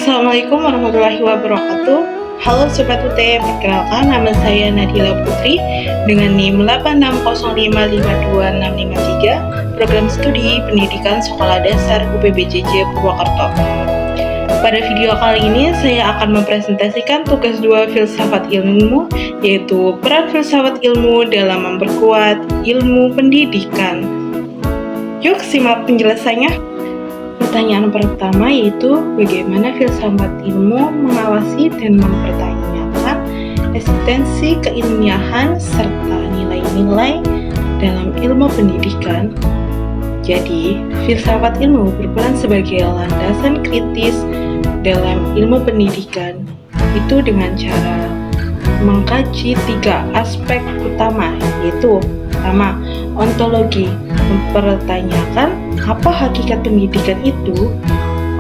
Assalamualaikum warahmatullahi wabarakatuh. Halo Sobat UT, perkenalkan nama saya Nadila Putri dengan NIM 8605526553, Program Studi Pendidikan Sekolah Dasar UPBJJ Purwokerto. Pada video kali ini saya akan mempresentasikan tugas 2 filsafat ilmu, yaitu peran filsafat ilmu dalam memperkuat ilmu pendidikan. Yuk simak penjelasannya. Pertanyaan pertama yaitu bagaimana filsafat ilmu mengawasi dan mempertanyakan eksistensi keilmiahan serta nilai-nilai dalam ilmu pendidikan. Jadi, filsafat ilmu berperan sebagai landasan kritis dalam ilmu pendidikan, itu dengan cara mengkaji 3 aspek utama, yaitu pertama, ontologi, mempertanyakan apa hakikat pendidikan itu,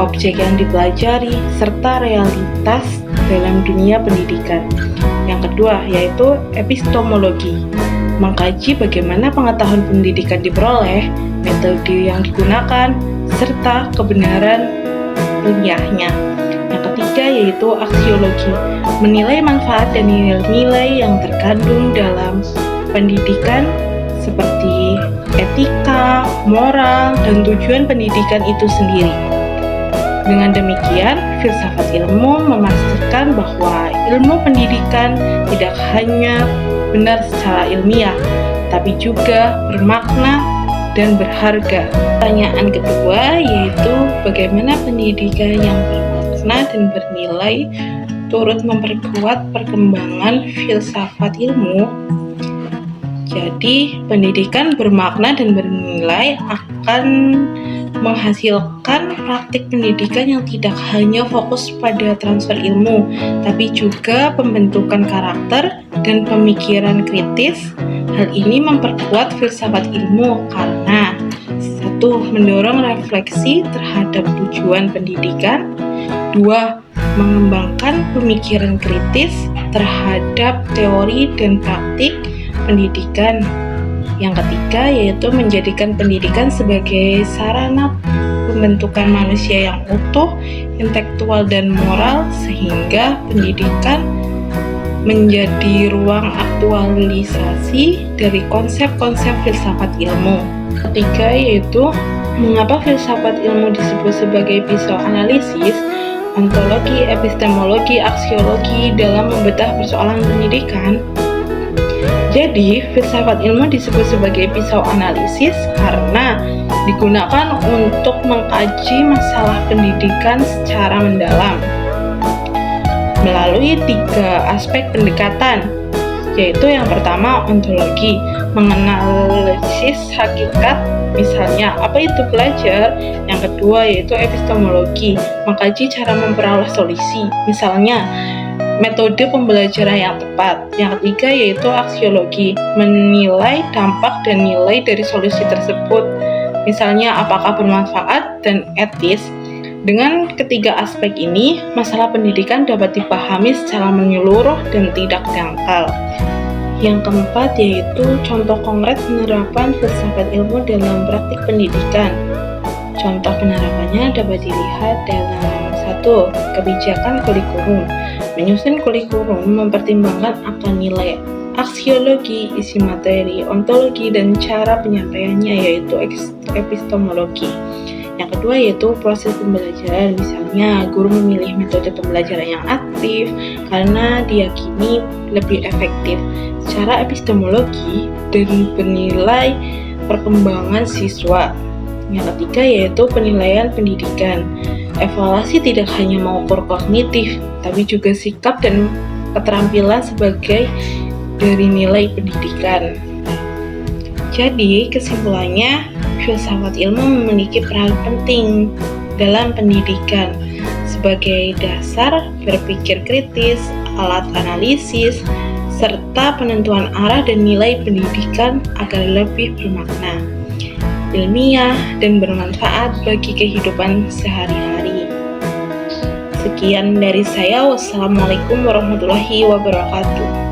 objek yang dipelajari, serta realitas dalam dunia pendidikan. Yang kedua yaitu epistemologi, mengkaji bagaimana pengetahuan pendidikan diperoleh, metode yang digunakan, serta kebenaran ilmiahnya. Yang ketiga yaitu aksiologi, menilai manfaat dan nilai-nilai yang terkandung dalam pendidikan seperti etika, moral, dan tujuan pendidikan itu sendiri. Dengan demikian, filsafat ilmu memastikan bahwa ilmu pendidikan tidak hanya benar secara ilmiah, tapi juga bermakna dan berharga. Pertanyaan kedua yaitu bagaimana pendidikan yang bermakna dan bernilai turut memperkuat perkembangan filsafat ilmu. Jadi, pendidikan bermakna dan bernilai akan menghasilkan praktik pendidikan yang tidak hanya fokus pada transfer ilmu, tapi juga pembentukan karakter dan pemikiran kritis. Hal ini memperkuat filsafat ilmu karena 1. Mendorong refleksi terhadap tujuan pendidikan. 2. Mengembangkan pemikiran kritis terhadap teori dan praktik pendidikan. Yang ketiga yaitu menjadikan pendidikan sebagai sarana pembentukan manusia yang utuh, intelektual dan moral, sehingga pendidikan menjadi ruang aktualisasi dari konsep-konsep filsafat ilmu. Ketiga yaitu mengapa filsafat ilmu disebut sebagai pisau analisis, ontologi, epistemologi, aksiologi dalam membedah persoalan pendidikan. Jadi, filsafat ilmu disebut sebagai pisau analisis karena digunakan untuk mengkaji masalah pendidikan secara mendalam melalui 3 aspek pendekatan, yaitu yang pertama ontologi, menganalisis hakikat, misalnya apa itu belajar. Yang kedua yaitu epistemologi, mengkaji cara memperoleh solusi, misalnya metode pembelajaran yang tepat. Yang ketiga yaitu aksiologi, menilai dampak dan nilai dari solusi tersebut, misalnya apakah bermanfaat dan etis. Dengan ketiga aspek ini, masalah pendidikan dapat dipahami secara menyeluruh dan tidak dangkal. Yang keempat yaitu contoh konkret penerapan filsafat ilmu dalam praktik pendidikan. Contoh penerapannya dapat dilihat dalam 1. Kebijakan kurikulum. Menyusun kurikulum mempertimbangkan akan nilai aksiologi, isi materi, ontologi, dan cara penyampaiannya, yaitu epistemologi. Yang kedua yaitu proses pembelajaran, misalnya guru memilih metode pembelajaran yang aktif karena diyakini lebih efektif. Secara epistemologi dan penilai perkembangan siswa. Yang ketiga yaitu penilaian pendidikan. Evaluasi tidak hanya mengukur kognitif, tapi juga sikap dan keterampilan sebagai dari nilai pendidikan. Jadi, kesimpulannya, filsafat ilmu memiliki peran penting dalam pendidikan sebagai dasar berpikir kritis, alat analisis, serta penentuan arah dan nilai pendidikan agar lebih bermakna, ilmiah, dan bermanfaat bagi kehidupan sehari-hari. Sekian dari saya. Wassalamualaikum warahmatullahi wabarakatuh.